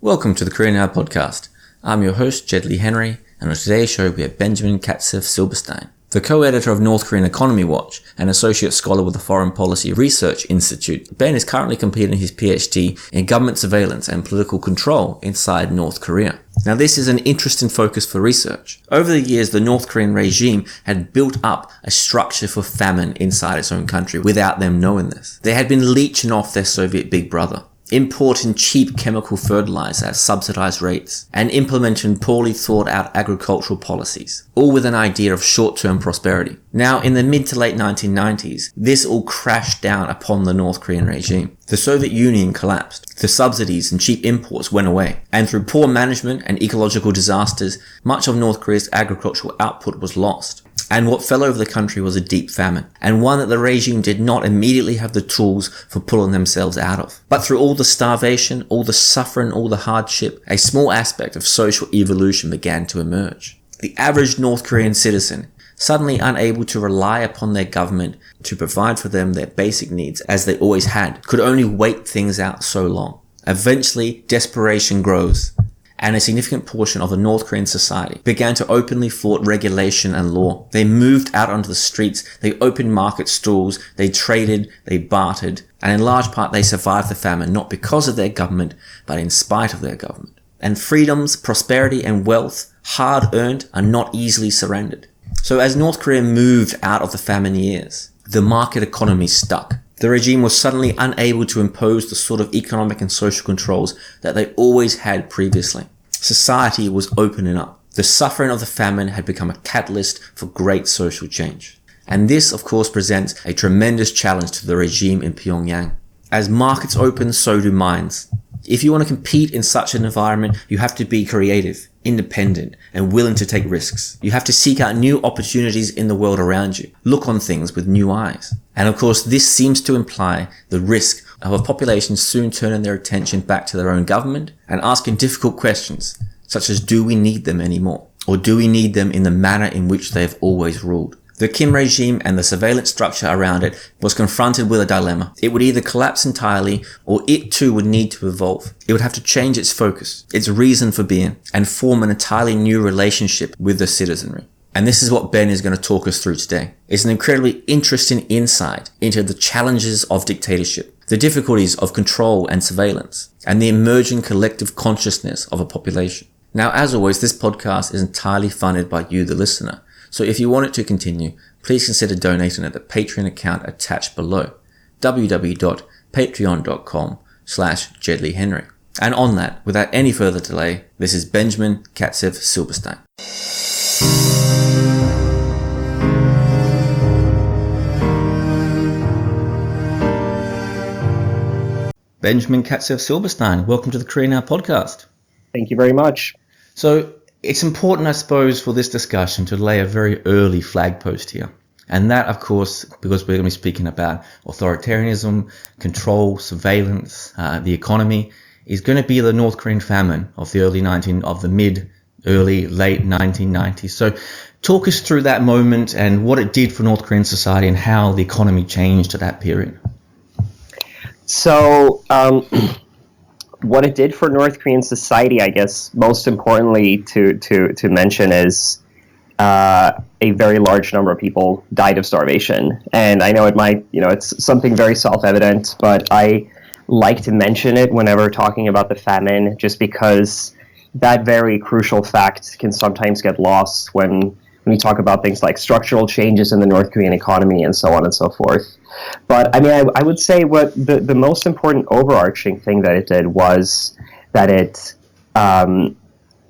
Welcome to the Career Now podcast. I'm your host, Jed Lea-Henry, and on today's show we have Benjamin Katzeff Silberstein, the co-editor of North Korean Economy Watch and associate scholar with the Foreign Policy Research Institute. Ben is currently completing his PhD in government surveillance and political control inside North Korea. Now, this is an interesting focus for research. Over the years, the North Korean regime had built up a structure for famine inside its own country without them knowing this. They had been leeching off their Soviet big brother, importing cheap chemical fertilizer at subsidized rates, and implementing poorly thought out agricultural policies, all with an idea of short-term prosperity. Now, in the mid to late 1990s, this all crashed down upon the North Korean regime. The Soviet Union collapsed, the subsidies and cheap imports went away, and through poor management and ecological disasters, much of North Korea's agricultural output was lost. And what fell over the country was a deep famine, and one that the regime did not immediately have the tools for pulling themselves out of. But through all the starvation, all the suffering, all the hardship, a small aspect of social evolution began to emerge. The average North Korean citizen, suddenly unable to rely upon their government to provide for them their basic needs as they always had, could only wait things out so long. Eventually, desperation grows, and a significant portion of the North Korean society began to openly flout regulation and law. They moved out onto the streets, they opened market stalls, they traded, they bartered, and in large part they survived the famine not because of their government, but in spite of their government. And freedoms, prosperity, and wealth, hard earned, are not easily surrendered. So as North Korea moved out of the famine years, the market economy stuck. The regime was suddenly unable to impose the sort of economic and social controls that they always had previously. Society was opening up. The suffering of the famine had become a catalyst for great social change. And this, of course, presents a tremendous challenge to the regime in Pyongyang. As markets open, so do minds. If you want to compete in such an environment, you have to be creative, independent, and willing to take risks. You have to seek out new opportunities in the world around you, look on things with new eyes. And of course, this seems to imply the risk of a population soon turning their attention back to their own government and asking difficult questions, such as, do we need them anymore? Or do we need them in the manner in which they have always ruled? The Kim regime and the surveillance structure around it was confronted with a dilemma. It would either collapse entirely, or it too would need to evolve. It would have to change its focus, its reason for being, and form an entirely new relationship with the citizenry. And this is what Ben is going to talk us through today. It's an incredibly interesting insight into the challenges of dictatorship, the difficulties of control and surveillance, and the emerging collective consciousness of a population. Now, as always, this podcast is entirely funded by you, the listener. So if you want it to continue, please consider donating at the Patreon account attached below, www.patreon.com/Jed Lea-Henry. And on that, without any further delay, this is Benjamin Katzeff Silberstein. Benjamin Katzeff Silberstein, welcome to the Career Now podcast. Thank you very much. So, it's important, I suppose, for this discussion to lay a very early flag post here. And that, of course, because we're going to be speaking about authoritarianism, control, surveillance, the economy, is going to be the North Korean famine of the late 1990s. So talk us through that moment and what it did for North Korean society and how the economy changed at that period. So, what it did for North Korean society, I guess, most importantly to mention is a very large number of people died of starvation. And I know it's something very self-evident, but I like to mention it whenever talking about the famine, just because that very crucial fact can sometimes get lost when we talk about things like structural changes in the North Korean economy and so on and so forth. But I mean, I would say what the most important overarching thing that it did was that it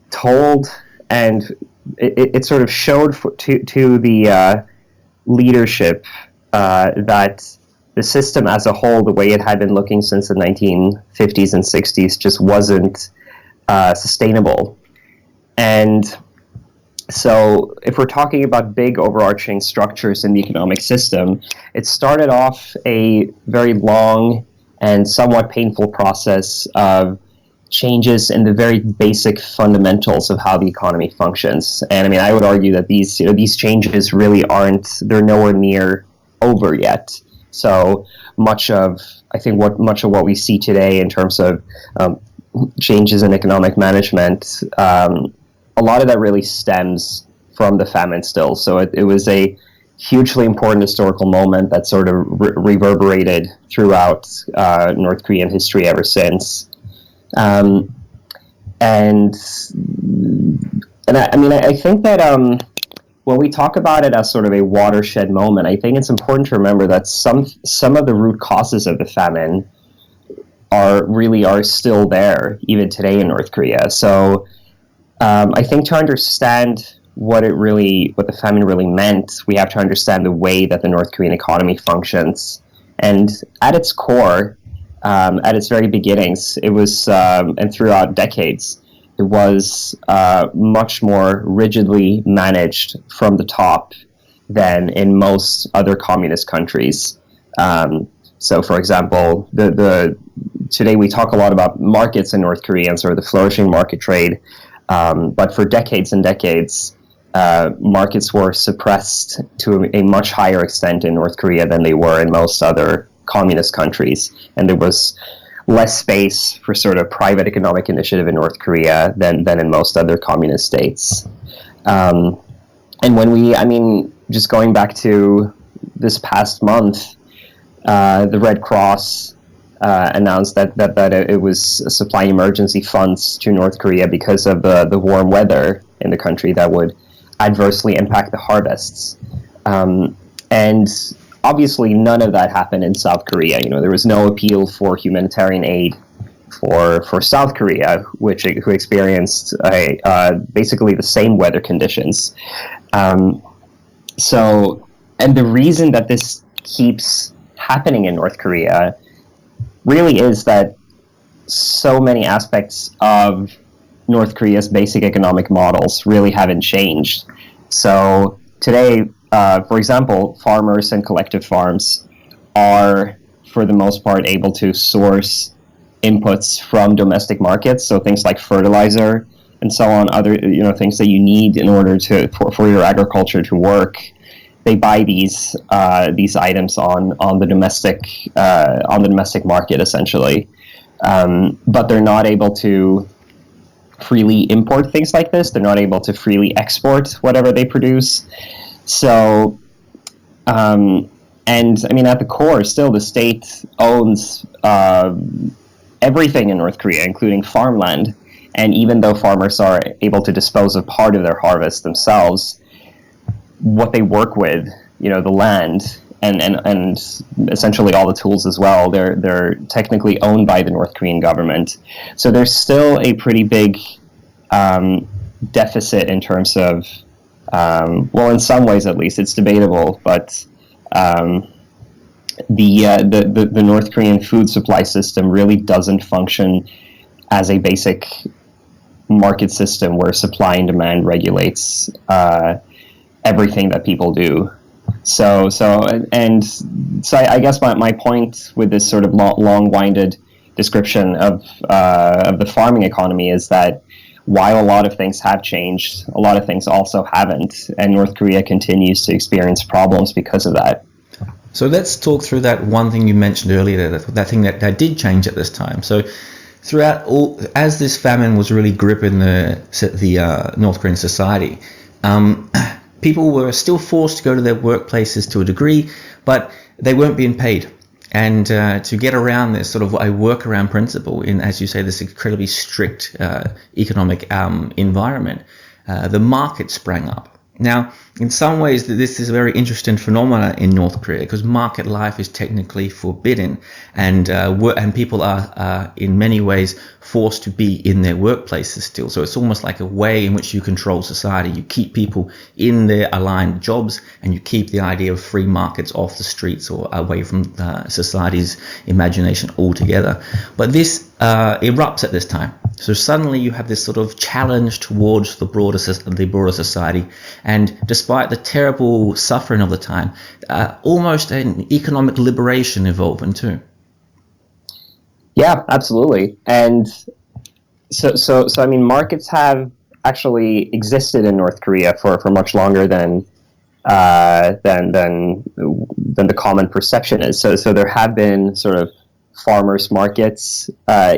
told and it sort of showed to the leadership that the system as a whole, the way it had been looking since the 1950s and 60s, just wasn't sustainable. And so if we're talking about big overarching structures in the economic system, it started off a very long and somewhat painful process of changes in the very basic fundamentals of how the economy functions. And I mean, I would argue that these changes really they're nowhere near over yet. So much of what we see today in terms of changes in economic management, a lot of that really stems from the famine still. So it was a hugely important historical moment that sort of reverberated throughout North Korean history ever since. And I think that when we talk about it as sort of a watershed moment, I think it's important to remember that some of the root causes of the famine are still there even today in North Korea. So I think to understand what the famine really meant, we have to understand the way that the North Korean economy functions. And at its core, at its very beginnings, it was, and throughout decades, it was much more rigidly managed from the top than in most other communist countries. So, for example, today we talk a lot about markets in North Korea and sort of the flourishing market trade, but for decades and decades, markets were suppressed to a much higher extent in North Korea than they were in most other communist countries, and there was less space for sort of private economic initiative in North Korea than in most other communist states. And just going back to this past month, the Red Cross announced that it was supplying emergency funds to North Korea because of the warm weather in the country that would adversely impact the harvests. And obviously none of that happened in South Korea. There was no appeal for humanitarian aid for South Korea, who experienced basically the same weather conditions. And the reason that this keeps happening in North Korea really is that so many aspects of North Korea's basic economic models really haven't changed. So today, for example, farmers and collective farms are, for the most part, able to source inputs from domestic markets. So things like fertilizer and so on, other things that you need in order for your agriculture to work. They buy these items on the domestic market essentially, but they're not able to freely import things like this. They're not able to freely export whatever they produce. So, and at the core, still the state owns everything in North Korea, including farmland. And even though farmers are able to dispose of part of their harvest themselves, what they work with, the land and essentially all the tools as well, they're technically owned by the North Korean government. So there's still a pretty big deficit in terms of, in some ways at least, it's debatable, but the North Korean food supply system really doesn't function as a basic market system where supply and demand regulates everything that people do. So I guess my point with this sort of long-winded description of the farming economy is that while a lot of things have changed, a lot of things also haven't, and North Korea continues to experience problems because of that. So let's talk through that one thing you mentioned earlier, that thing that did change at this time. So as this famine was really gripping the North Korean society, people were still forced to go to their workplaces to a degree, but they weren't being paid. And to get around this sort of a workaround principle in, as you say, this incredibly strict economic environment, the market sprang up. Now, in some ways, this is a very interesting phenomenon in North Korea because market life is technically forbidden, and people are in many ways forced to be in their workplaces still. So it's almost like a way in which you control society. You keep people in their aligned jobs, and you keep the idea of free markets off the streets or away from society's imagination altogether. But this erupts at this time. So suddenly you have this sort of challenge towards the broader society, and despite the terrible suffering of the time, almost an economic liberation evolving too. Yeah, absolutely. And so markets have actually existed in North Korea for much longer than the common perception is. So there have been sort of farmers markets,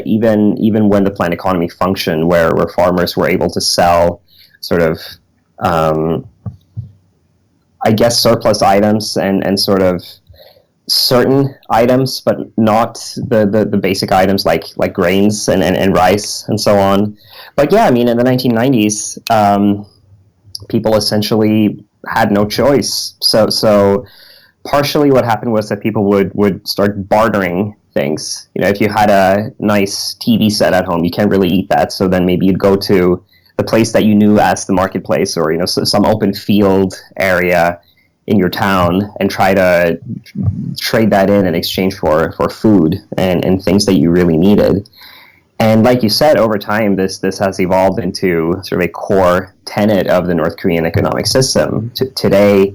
even when the planned economy functioned, where farmers were able to sell sort of, I guess, surplus items and sort of certain items, but not the basic items like grains and rice and so on. But yeah, I mean, in the 1990s, people essentially had no choice. So partially what happened was that people would start bartering things. You know, if you had a nice TV set at home, you can't really eat that. So then maybe you'd go to the place that you knew as the marketplace, or, you know, some open field area in your town, and try to trade that in exchange for food and things that you really needed. And like you said, over time, this has evolved into sort of a core tenet of the North Korean economic system. Today,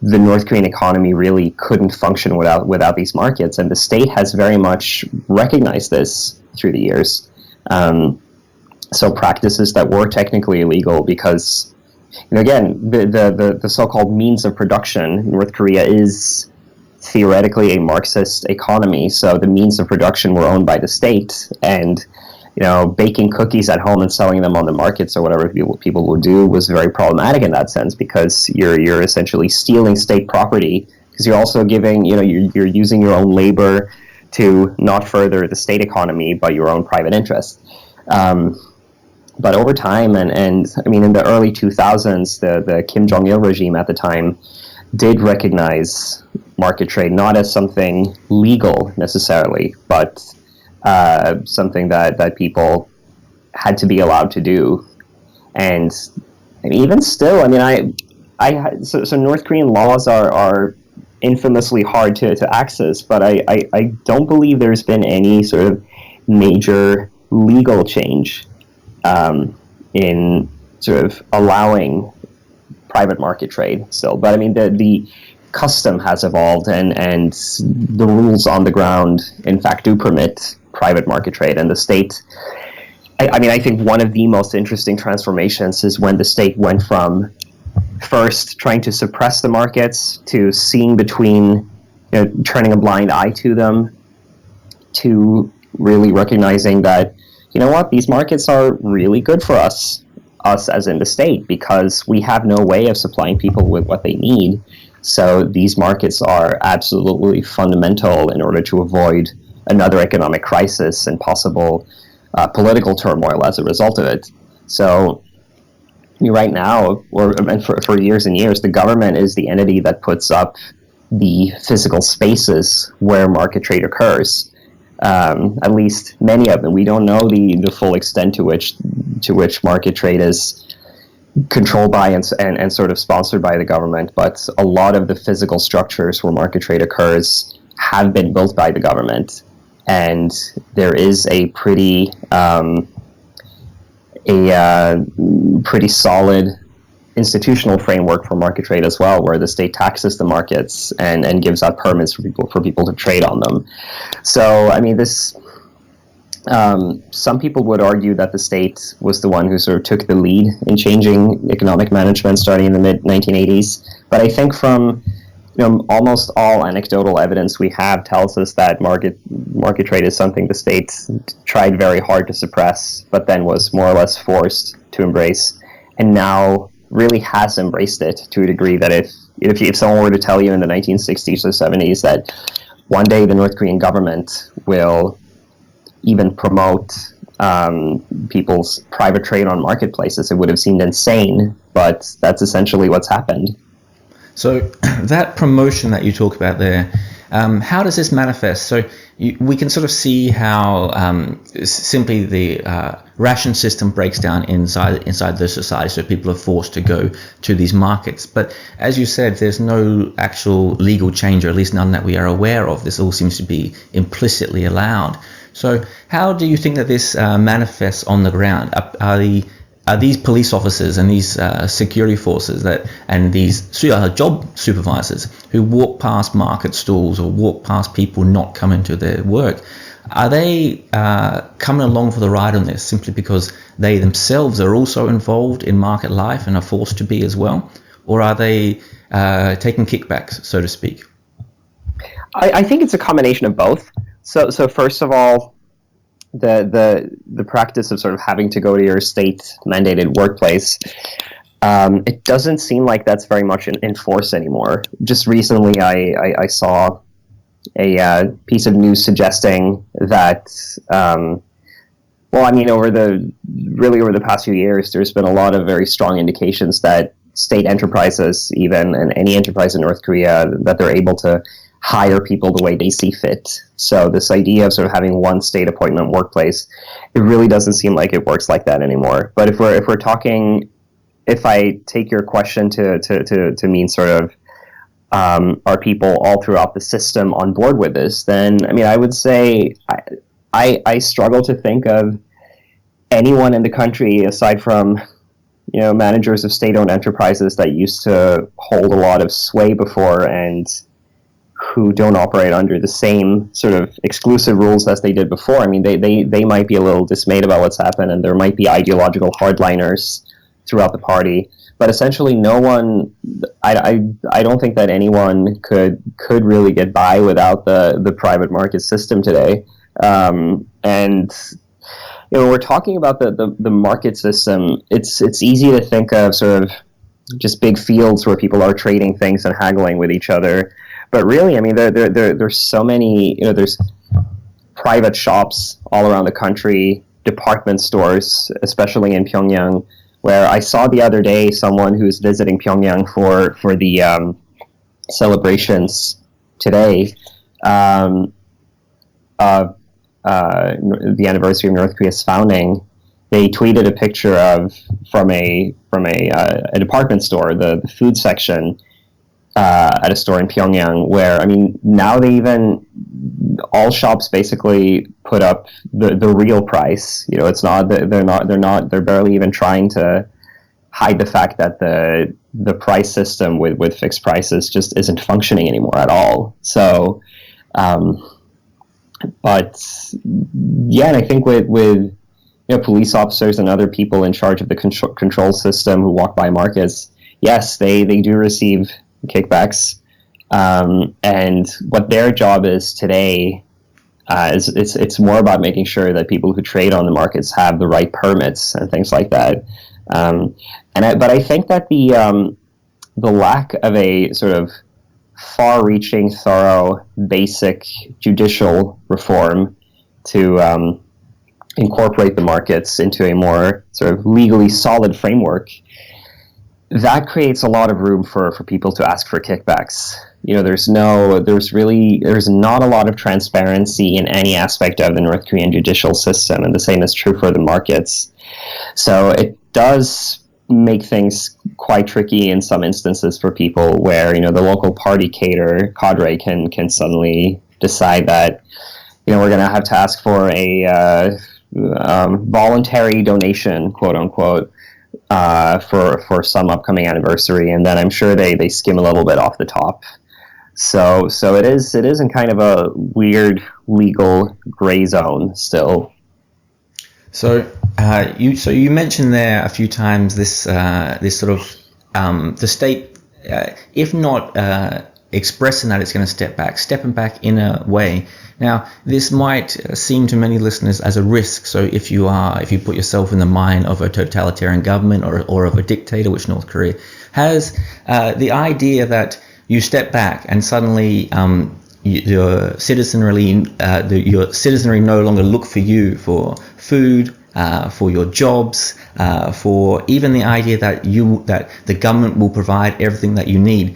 the North Korean economy really couldn't function without these markets, and the state has very much recognized this through the years. So practices that were technically illegal, because, you know, again, the so-called means of production in North Korea is theoretically a Marxist economy. So the means of production were owned by the state, and, you know, baking cookies at home and selling them on the markets or whatever people would do was very problematic in that sense, because you're essentially stealing state property, because you're also giving, you know, you're using your own labor to not further the state economy but your own private interest. But over time, and I mean, in the early 2000s, the Kim Jong-il regime at the time did recognize market trade not as something legal necessarily, but something that people had to be allowed to do. And I mean, even still, I mean, so North Korean laws are infamously hard to access, but I don't believe there's been any sort of major legal change in sort of allowing private market trade still. But I mean, the custom has evolved, and the rules on the ground, in fact, do permit private market trade. And the state, I mean, I think one of the most interesting transformations is when the state went from first trying to suppress the markets to seeing between, you know, turning a blind eye to them, to really recognizing that, you know what, these markets are really good for us as in the state, because we have no way of supplying people with what they need. So these markets are absolutely fundamental in order to avoid another economic crisis and possible political turmoil as a result of it. So right now, and for years and years, the government is the entity that puts up the physical spaces where market trade occurs. At least many of them. We don't know the full extent to which market trade is controlled by and sort of sponsored by the government, but a lot of the physical structures where market trade occurs have been built by the government, and there is a pretty solid institutional framework for market trade as well, where the state taxes the markets and gives out permits for people to trade on them. So, I mean, this. Some people would argue that the state was the one who sort of took the lead in changing economic management starting in the mid-1980s. But I think from, you know, almost all anecdotal evidence we have tells us that market trade is something the state tried very hard to suppress, but then was more or less forced to embrace, and now really has embraced it to a degree that if someone were to tell you in the 1960s or 70s that one day the North Korean government will even promote people's private trade on marketplaces, it would have seemed insane, but that's essentially what's happened. So that promotion that you talk about there, how does this manifest? So we can sort of see how simply the ration system breaks down inside the society, so people are forced to go to these markets. But as you said, there's no actual legal change, or at least none that we are aware of. This all seems to be implicitly allowed. So how do you think that this manifests on the ground? Are these police officers and these security forces and these job supervisors who walk past market stalls or walk past people not coming to their work, are they coming along for the ride on this simply because they themselves are also involved in market life and are forced to be as well? Or are they taking kickbacks, so to speak? I think it's a combination of both. So first of all, the practice of sort of having to go to your state-mandated workplace, it doesn't seem like that's very much in force anymore. Just recently, I saw a piece of news suggesting that, over the past few years, there's been a lot of very strong indications that state enterprises, even, and any enterprise in North Korea, that they're able to hire people the way they see fit. So this idea of sort of having one state appointment workplace, it really doesn't seem like it works like that anymore. But if we're talking, if I take your question to mean sort of, are people all throughout the system on board with this, then I would say I struggle to think of anyone in the country aside from managers of state-owned enterprises that used to hold a lot of sway before and who don't operate under the same sort of exclusive rules as they did before. They might be a little dismayed about what's happened, and there might be ideological hardliners throughout the party. But essentially, no one. I don't think that anyone could really get by without the private market system today. And when we're talking about the market system, it's easy to think of sort of just big fields where people are trading things and haggling with each other. But really, there's so many, there's private shops all around the country, department stores, especially in Pyongyang, where I saw the other day someone who's visiting Pyongyang for the celebrations today, the anniversary of North Korea's founding. They tweeted a picture from a department store, the food section, at a store in Pyongyang, where now all shops basically put up the real price. It's not they're barely even trying to hide the fact that the price system with fixed prices just isn't functioning anymore at all. So, but yeah, and I think with police officers and other people in charge of the control system who walk by markets, yes, they do receive kickbacks, and what their job is today is it's more about making sure that people who trade on the markets have the right permits and things like that. But I think that the lack of a sort of far-reaching, thorough, basic judicial reform to incorporate the markets into a more sort of legally solid framework, that creates a lot of room for people to ask for kickbacks. There's not a lot of transparency in any aspect of the North Korean judicial system, and the same is true for the markets. So it does make things quite tricky in some instances for people where, the local party cadre can suddenly decide that, we're going to have to ask for a voluntary donation, quote unquote, for some upcoming anniversary, and then I'm sure they skim a little bit off the top. So it is in kind of a weird legal gray zone still. So you mentioned there a few times this sort of the state, if not expressing that it's going to stepping back in a way. Now, this might seem to many listeners as a risk. So if you put yourself in the mind of a totalitarian government or of a dictator, which North Korea has, the idea that you step back and suddenly your citizenry no longer look for you for food, for your jobs, for even the idea that the government will provide everything that you need.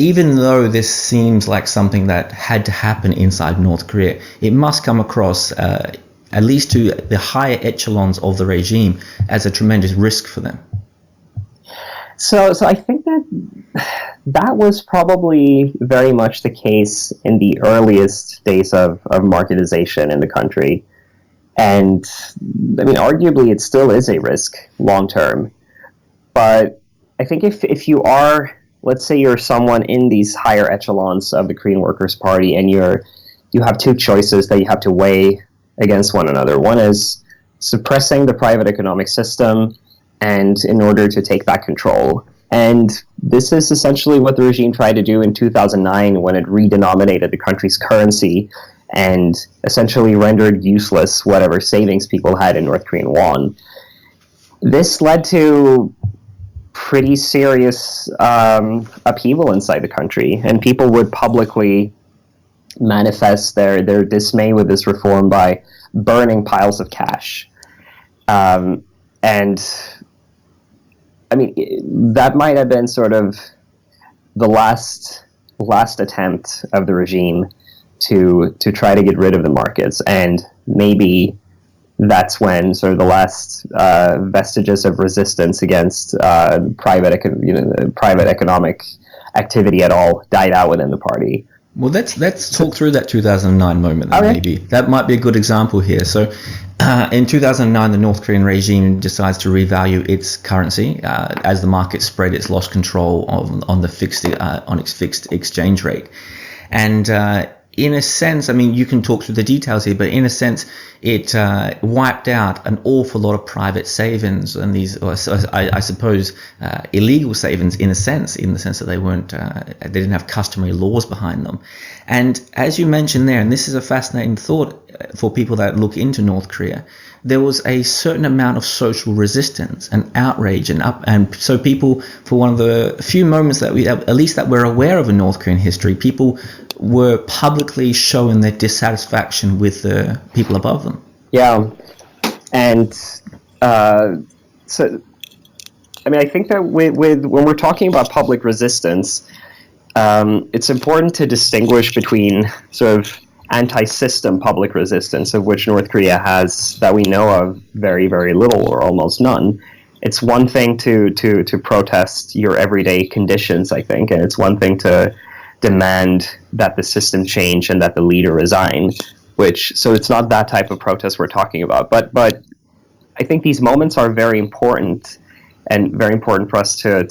Even though this seems like something that had to happen inside North Korea, it must come across, at least to the higher echelons of the regime, as a tremendous risk for them. So I think that was probably very much the case in the earliest days of marketization in the country. And, arguably it still is a risk long term. But I think if you are, let's say you're someone in these higher echelons of the Korean Workers' Party, and you have two choices that you have to weigh against one another. One is suppressing the private economic system, and in order to take back control. And this is essentially what the regime tried to do in 2009 when it redenominated the country's currency and essentially rendered useless whatever savings people had in North Korean won. This led to pretty serious upheaval inside the country, and people would publicly manifest their dismay with this reform by burning piles of cash. And I mean, that might have been sort of the last attempt of the regime to try to get rid of the markets, and maybe that's when sort of the last vestiges of resistance against private economic activity at all died out within the party. Well, let's talk through that 2009 moment then, okay. Maybe. That might be a good example here. So in 2009, the North Korean regime decides to revalue its currency. As the market spread, it's lost control on its fixed exchange rate. And in a sense, I mean, you can talk through the details here, but in a sense, it wiped out an awful lot of private savings and these, I suppose, illegal savings in the sense that they didn't have customary laws behind them. And as you mentioned there, and this is a fascinating thought for people that look into North Korea, there was a certain amount of social resistance and outrage and so people, for one of the few moments that at least that we're aware of in North Korean history, people were publicly showing their dissatisfaction with the people above them. Yeah, and so I mean, I think that with when we're talking about public resistance, it's important to distinguish between sort of anti-system public resistance, of which North Korea has, that we know of, very, very little or almost none. It's one thing to protest your everyday conditions, I think, and it's one thing to demand that the system change and that the leader resign. So it's not that type of protest we're talking about. But I think these moments are very important, and very important for us to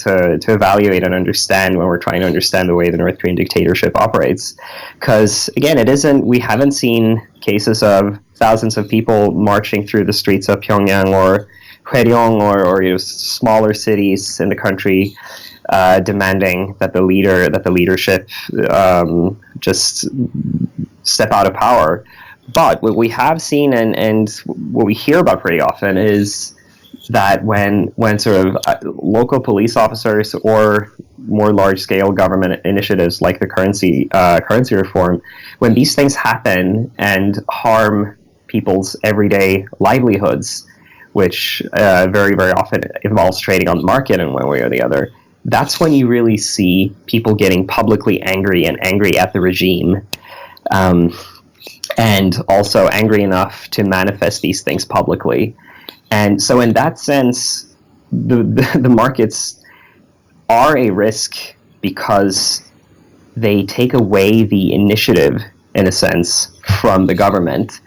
evaluate and understand when we're trying to understand the way the North Korean dictatorship operates. Because, again, we haven't seen cases of thousands of people marching through the streets of Pyongyang or Hwaryong or smaller cities in the country demanding that the leadership just step out of power. But what we have seen and what we hear about pretty often is that when sort of local police officers or more large-scale government initiatives like the currency reform, when these things happen and harm people's everyday livelihoods, which very, very often involves trading on the market in one way or the other, that's when you really see people getting publicly angry at the regime, and also angry enough to manifest these things publicly. And so in that sense, the markets are a risk because they take away the initiative, in a sense, from the government.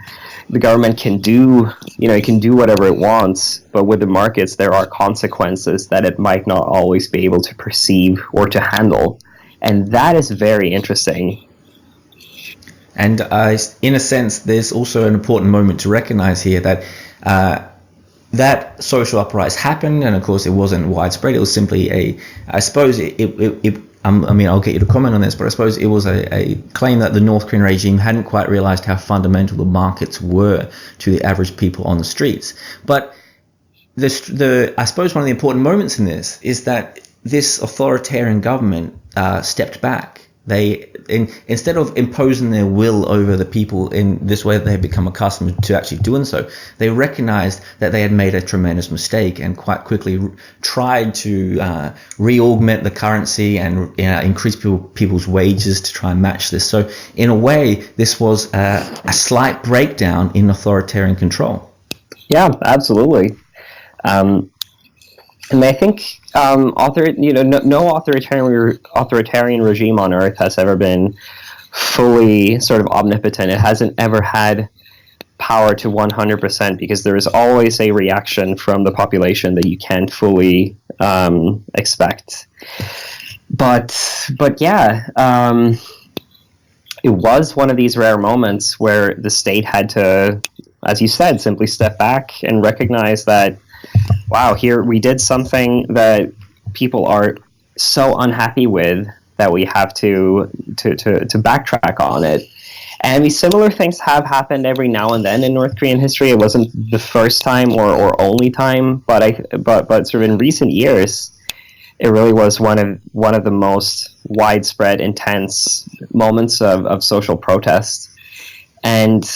The government can do whatever it wants, but with the markets, there are consequences that it might not always be able to perceive or to handle. And that is very interesting. And in a sense, there's also an important moment to recognize here that that social uprise happened, and of course it wasn't widespread. It was simply I suppose I'll get you to comment on this, but I suppose it was a claim that the North Korean regime hadn't quite realized how fundamental the markets were to the average people on the streets. But I suppose one of the important moments in this is that this authoritarian government stepped back. They, instead of imposing their will over the people in this way that they had become accustomed to actually doing so, they recognized that they had made a tremendous mistake and quite quickly tried to re-augment the currency and increase people's wages to try and match this. So in a way, this was a slight breakdown in authoritarian control. Yeah, absolutely. And I think no authoritarian regime on earth has ever been fully sort of omnipotent. It hasn't ever had power to 100% because there is always a reaction from the population that you can't fully expect. But yeah, it was one of these rare moments where the state had to, as you said, simply step back and recognize that, wow, here we did something that people are so unhappy with that we have to backtrack on it. And these similar things have happened every now and then in North Korean history. It wasn't the first time or only time, but sort of in recent years, it really was one of the most widespread, intense moments of social protest. And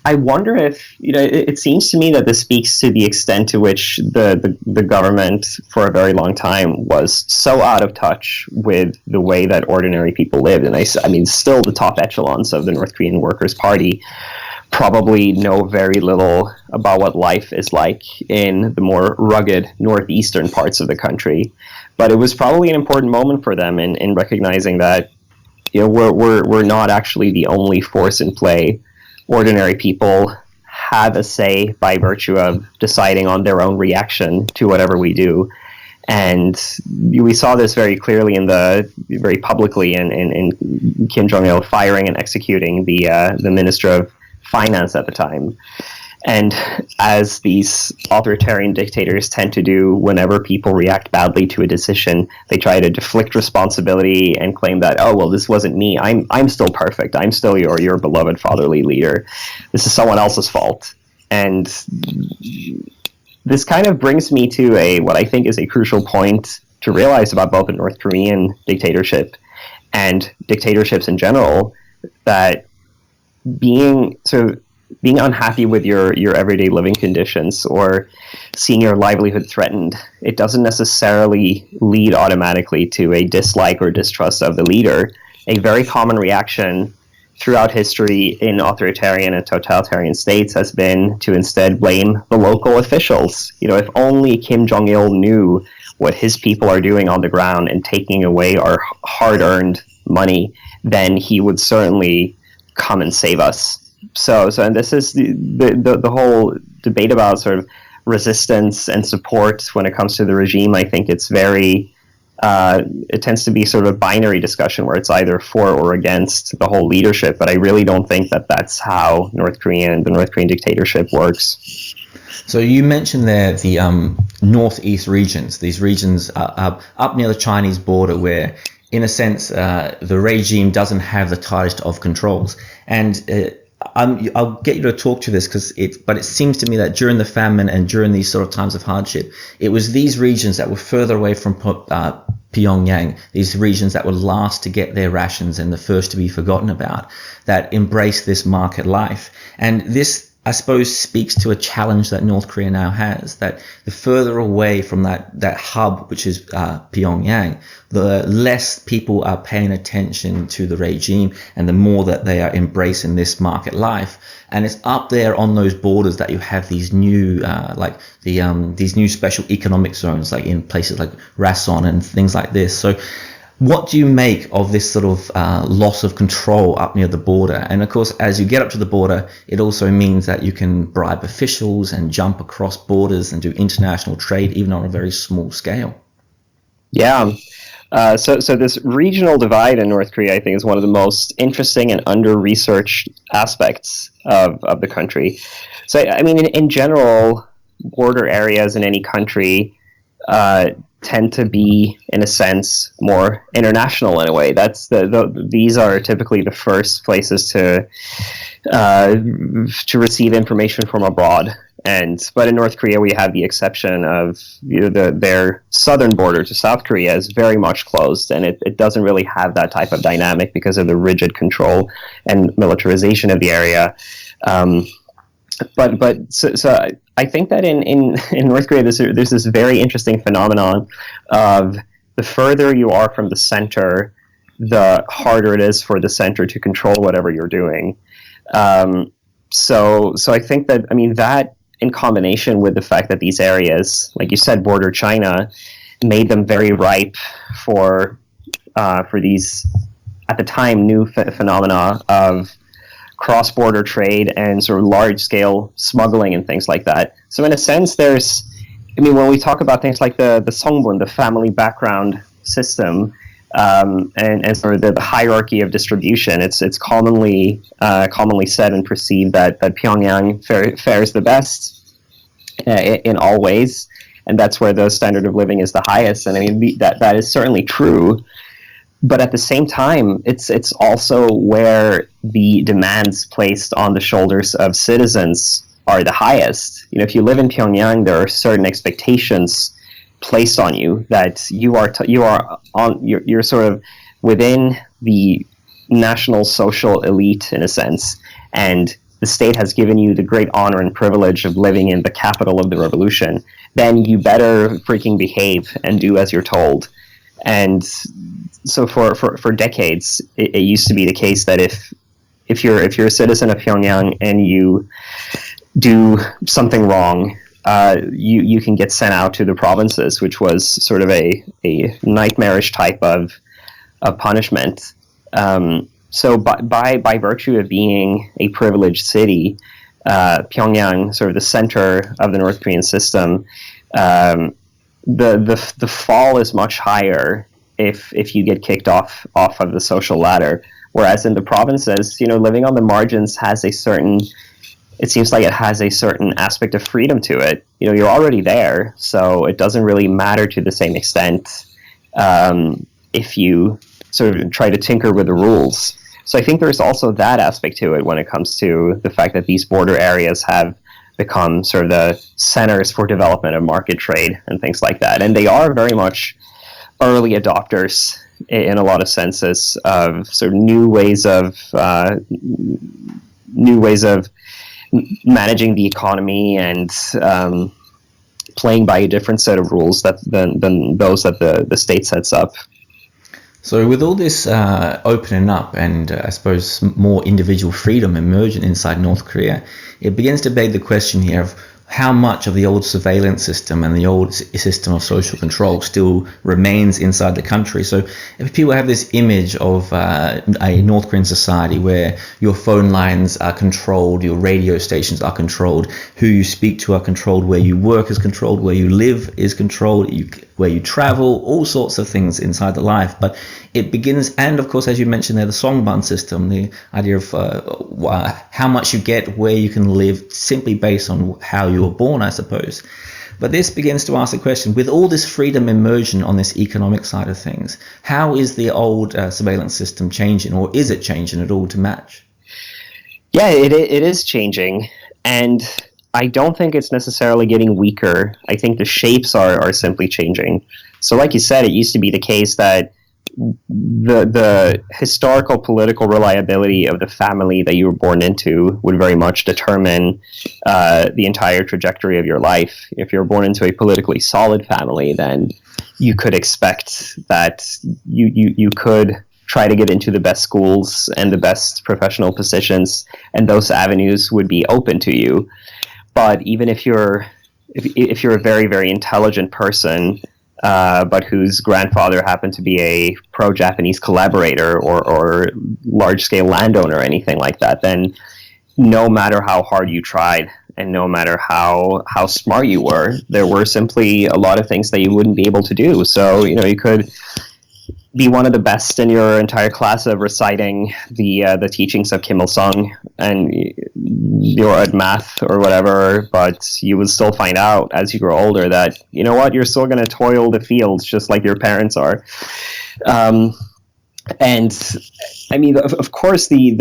I wonder if, it seems to me that this speaks to the extent to which the government for a very long time was so out of touch with the way that ordinary people lived. And I mean, still the top echelons of the North Korean Workers' Party probably know very little about what life is like in the more rugged northeastern parts of the country. But it was probably an important moment for them in recognizing that, we're not actually the only force in play. Ordinary people have a say by virtue of deciding on their own reaction to whatever we do. And we saw this very clearly very publicly in Kim Jong-il firing and executing the Minister of Finance at the time. And as these authoritarian dictators tend to do whenever people react badly to a decision, they try to deflect responsibility and claim that, oh, well, this wasn't me. I'm still perfect. I'm still your beloved fatherly leader. This is someone else's fault. And this kind of brings me to what I think is a crucial point to realize about both the North Korean dictatorship and dictatorships in general, that being unhappy with your everyday living conditions or seeing your livelihood threatened, it doesn't necessarily lead automatically to a dislike or distrust of the leader. A very common reaction throughout history in authoritarian and totalitarian states has been to instead blame the local officials. If only Kim Jong-il knew what his people are doing on the ground and taking away our hard-earned money, then he would certainly come and save us. So and this is the whole debate about sort of resistance and support when it comes to the regime. I think it's it tends to be sort of a binary discussion where it's either for or against the whole leadership. But I really don't think that that's how the North Korean dictatorship works. So you mentioned there the northeast regions. These regions are up near the Chinese border where, in a sense, the regime doesn't have the tightest of controls. And I'll get you to talk to this but it seems to me that during the famine and during these sort of times of hardship, it was these regions that were further away from Pyongyang, these regions that were last to get their rations and the first to be forgotten about, that embraced this market life. And this, I suppose, speaks to a challenge that North Korea now has, that the further away from that hub, which is Pyongyang, the less people are paying attention to the regime and the more that they are embracing this market life. And it's up there on those borders that you have these new, these new special economic zones, like in places like Rason and things like this. So what do you make of this sort of loss of control up near the border? And of course, as you get up to the border, it also means that you can bribe officials and jump across borders and do international trade, even on a very small scale. Yeah. So this regional divide in North Korea, I think, is one of the most interesting and under-researched aspects of the country. So, I mean, in general, border areas in any country tend to be, in a sense, more international in a way. These are typically the first places to receive information from abroad. But in North Korea, we have the exception of their southern border to South Korea is very much closed, and it doesn't really have that type of dynamic because of the rigid control and militarization of the area. So I think that in North Korea, there's this very interesting phenomenon of the further you are from the center, the harder it is for the center to control whatever you're doing. So I think that, I mean, that in combination with the fact that these areas, like you said, border China, made them very ripe for these, at the time, new phenomena of cross-border trade and sort of large-scale smuggling and things like that. So in a sense, when we talk about things like the Songbun, the family background system, and sort of the hierarchy of distribution, it's commonly said and perceived that Pyongyang fares the best in all ways, and that's where the standard of living is the highest. And I mean, that is certainly true. but at the same time, it's also where the demands placed on the shoulders of citizens are the highest. If you live in Pyongyang, there are certain expectations placed on you that you're sort of within the national social elite in a sense, and the state has given you the great honor and privilege of living in the capital of the revolution. Then you better freaking behave and do as you're told. And so for decades, it used to be the case that if you're a citizen of Pyongyang and you do something wrong, you can get sent out to the provinces, which was sort of a nightmarish type of punishment. So by virtue of being a privileged city, Pyongyang, sort of the center of the North Korean system, the fall is much higher if you get kicked off of the social ladder. Whereas in the provinces, living on the margins it seems like it has a certain aspect of freedom to it. You're already there, so it doesn't really matter to the same extent if you sort of try to tinker with the rules. So I think there's also that aspect to it when it comes to the fact that these border areas have become sort of the centers for development of market trade and things like that. And they are very much early adopters in a lot of senses of sort of new ways of managing the economy and playing by a different set of rules than those that the state sets up. So with all this opening up and I suppose more individual freedom emerging inside North Korea, it begins to beg the question here of how much of the old surveillance system and the old system of social control still remains inside the country. So if people have this image of a North Korean society where your phone lines are controlled, your radio stations are controlled, who you speak to are controlled, where you work is controlled, where you live is controlled, where you travel, all sorts of things inside the life. But it begins, and of course, as you mentioned there, the Songban system, the idea of how much you get, where you can live, simply based on how you were born, I suppose. But this begins to ask the question, with all this freedom emerging on this economic side of things, how is the old surveillance system changing, or is it changing at all to match? Yeah, it is changing, and I don't think it's necessarily getting weaker. I think the shapes are simply changing. So like you said, it used to be the case that the historical political reliability of the family that you were born into would very much determine the entire trajectory of your life. If you're born into a politically solid family, then you could expect that you could try to get into the best schools and the best professional positions, and those avenues would be open to you. But even if you're a very, very intelligent person, but whose grandfather happened to be a pro-Japanese collaborator or large-scale landowner or anything like that, then no matter how hard you tried and no matter how smart you were, there were simply a lot of things that you wouldn't be able to do. So, you could be one of the best in your entire class of reciting the teachings of Kim Il-sung and you're at math or whatever, but you would still find out as you grow older that, you're still going to toil the fields just like your parents are. And I mean, of course, the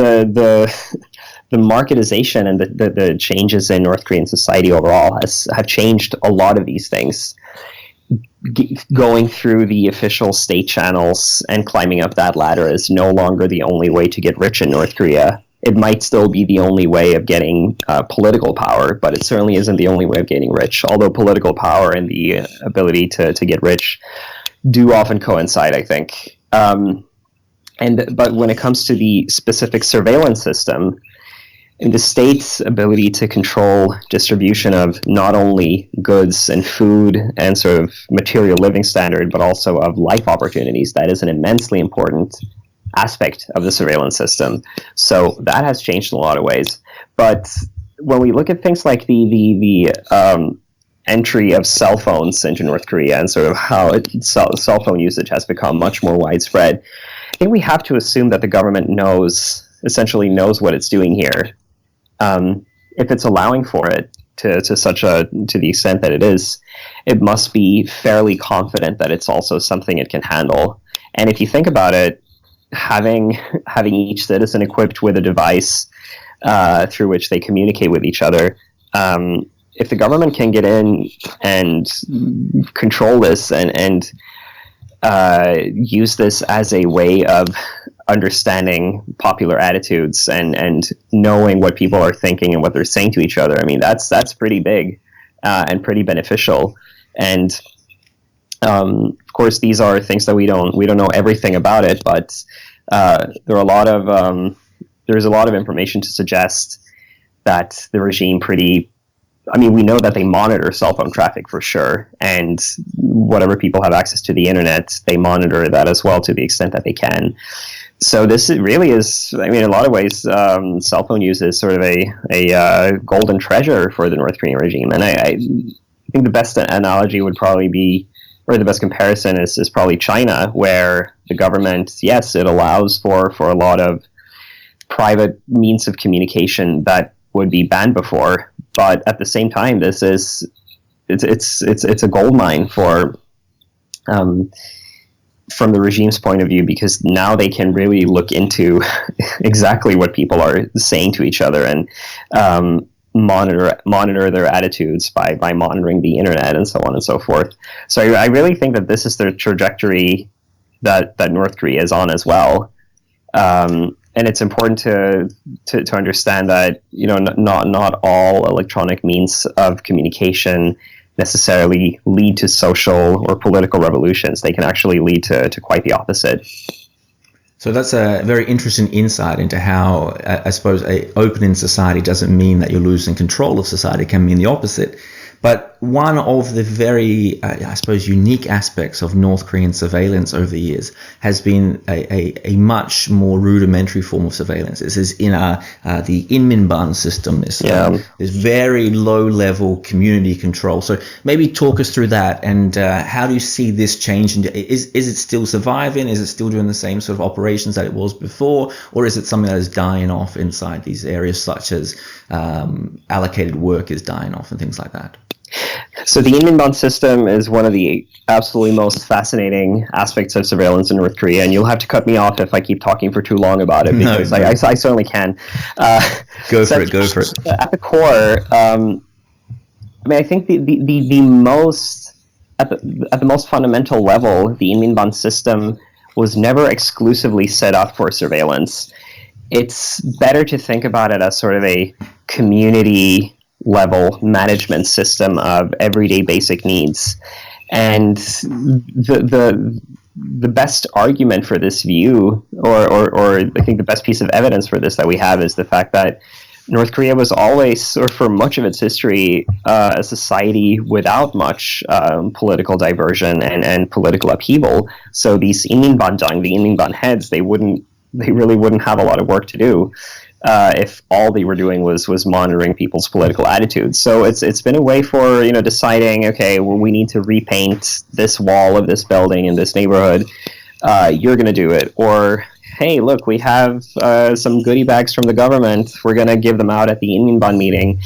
marketization and the changes in North Korean society overall have changed a lot of these things. Going through the official state channels and climbing up that ladder is no longer the only way to get rich in North Korea. It might still be the only way of getting political power, but it certainly isn't the only way of getting rich, although political power and the ability to get rich do often coincide, I think. But when it comes to the specific surveillance system, and the state's ability to control distribution of not only goods and food and sort of material living standard, but also of life opportunities, that is an immensely important aspect of the surveillance system. So that has changed in a lot of ways. But when we look at things like the entry of cell phones into North Korea and sort of how cell phone usage has become much more widespread, I think we have to assume that the government essentially knows what it's doing here. If it's allowing for it to the extent that it is, it must be fairly confident that it's also something it can handle. And if you think about it, having each citizen equipped with a device through which they communicate with each other, if the government can get in and control this and use this as a way of understanding popular attitudes and knowing what people are thinking and what they're saying to each other, I mean, that's pretty big and pretty beneficial. And of course, these are things that we don't know everything about it, but there's a lot of information to suggest that the regime we know that they monitor cell phone traffic for sure, and whatever people have access to the internet, they monitor that as well to the extent that they can. So this really is, I mean, in a lot of ways, cell phone use is sort of a golden treasure for the North Korean regime. And I think the best analogy would probably be, or the best comparison is probably China, where the government, yes, it allows for a lot of private means of communication that would be banned before, but at the same time, it's a gold mine for from the regime's point of view, because now they can really look into exactly what people are saying to each other and monitor their attitudes by monitoring the internet and so on and so forth. So I really think that this is the trajectory that North Korea is on as well. And it's important to understand that, you know, not all electronic means of communication necessarily lead to social or political revolutions. They can actually lead to quite the opposite. So that's a very interesting insight into how, I suppose, a opening society doesn't mean that you're losing control of society. It can mean the opposite. But one of the very, I suppose, unique aspects of North Korean surveillance over the years has been a much more rudimentary form of surveillance. This is in the Inmanban system, this very low-level community control. So maybe talk us through that, and how do you see this change? Is it still surviving? Is it still doing the same sort of operations that it was before? Or is it something that is dying off inside these areas, such as allocated work is dying off and things like that? So the Inmanban system is one of the absolutely most fascinating aspects of surveillance in North Korea, and you'll have to cut me off if I keep talking for too long about it, because I certainly can. Go for it. At the core, I think the most at the most fundamental level, the Inmanban system was never exclusively set up for surveillance. It's better to think about it as sort of a community level management system of everyday basic needs. And the best argument for this view, or I think the best piece of evidence for this that we have, is the fact that North Korea was always, or for much of its history, a society without much political diversion and political upheaval. So these Inmanbanjang, the Inmanban heads, they really wouldn't have a lot of work to do if all they were doing was monitoring people's political attitudes. So it's been a way for, you know, deciding, okay, well, we need to repaint this wall of this building in this neighborhood. You're going to do it. Or, hey, look, we have some goodie bags from the government. We're going to give them out at the Inmanban meeting.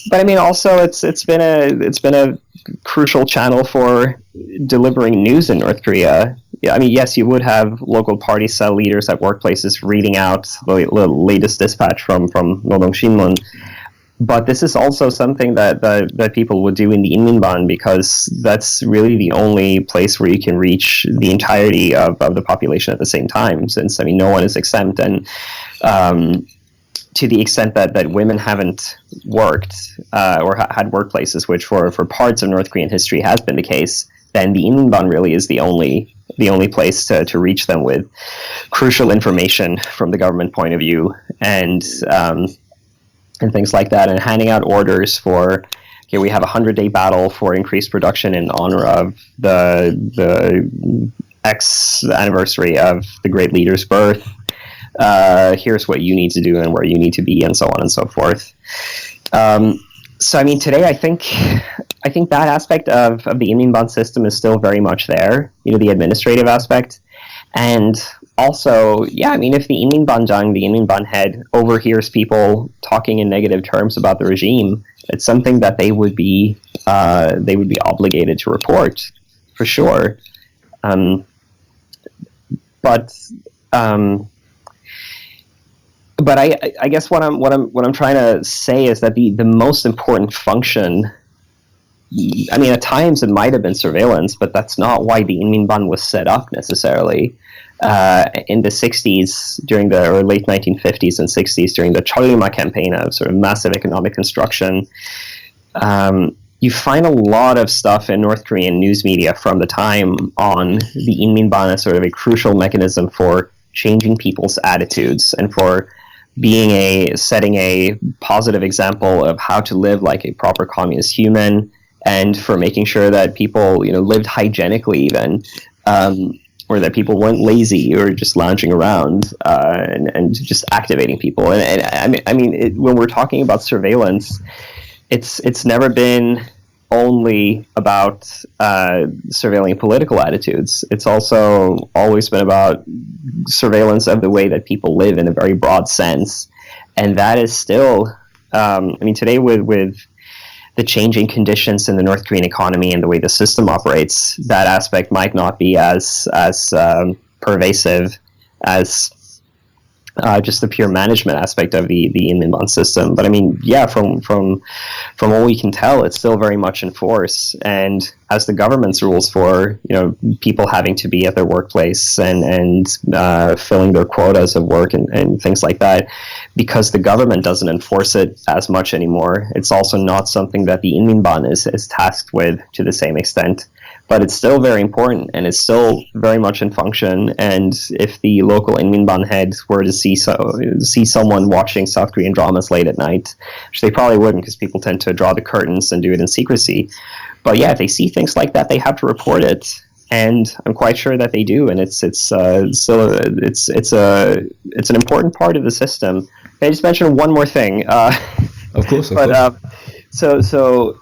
But I mean, also it's been a crucial channel for delivering news in North Korea. Yeah, I mean, yes, you would have local party cell leaders at workplaces reading out the latest dispatch from Nodong Shinmun, but this is also something that people would do in the Inmanban, because that's really the only place where you can reach the entirety of the population at the same time, since, I mean, no one is exempt. And to the extent that women haven't worked or had workplaces, which for parts of North Korean history has been the case, then the Inmanban really is the only place to reach them with crucial information from the government point of view, and things like that, and handing out orders for, okay, we have a 100-day battle for increased production in honor of the X anniversary of the great leader's birth. Here's what you need to do and where you need to be, and so on and so forth. So, I mean, today I think that aspect of the Inmanban system is still very much there, you know, the administrative aspect. And also, yeah, I mean, if the Inmanbanjang, the Inmanban head, overhears people talking in negative terms about the regime, it's something that they would be obligated to report, for sure. but I guess what I'm trying to say is that the most important function, I mean, at times it might have been surveillance, but that's not why the Inmanban was set up necessarily. In the 60s, or late 1950s and 60s, during the Cholima campaign of sort of massive economic construction, you find a lot of stuff in North Korean news media from the time on the Inmanban as sort of a crucial mechanism for changing people's attitudes and for setting a positive example of how to live like a proper communist human, and for making sure that people, lived hygienically even, or that people weren't lazy or just lounging around, and just activating people. And I mean, when we're talking about surveillance, it's never been only about surveilling political attitudes. It's also always been about surveillance of the way that people live in a very broad sense. And that is still, today with the changing conditions in the North Korean economy and the way the system operates, that aspect might not be as pervasive as just the pure management aspect of the Inmanban system. But I mean, yeah, from what we can tell, it's still very much in force. And as the government's rules for people having to be at their workplace and filling their quotas of work and things like that, because the government doesn't enforce it as much anymore, it's also not something that the Inmanban is tasked with to the same extent. But it's still very important, and it's still very much in function. And if the local Inmanban head were to see someone watching South Korean dramas late at night, which they probably wouldn't, because people tend to draw the curtains and do it in secrecy. But yeah, if they see things like that, they have to report it, and I'm quite sure that they do. And it's an important part of the system. Can I just mention one more thing? Of course. So.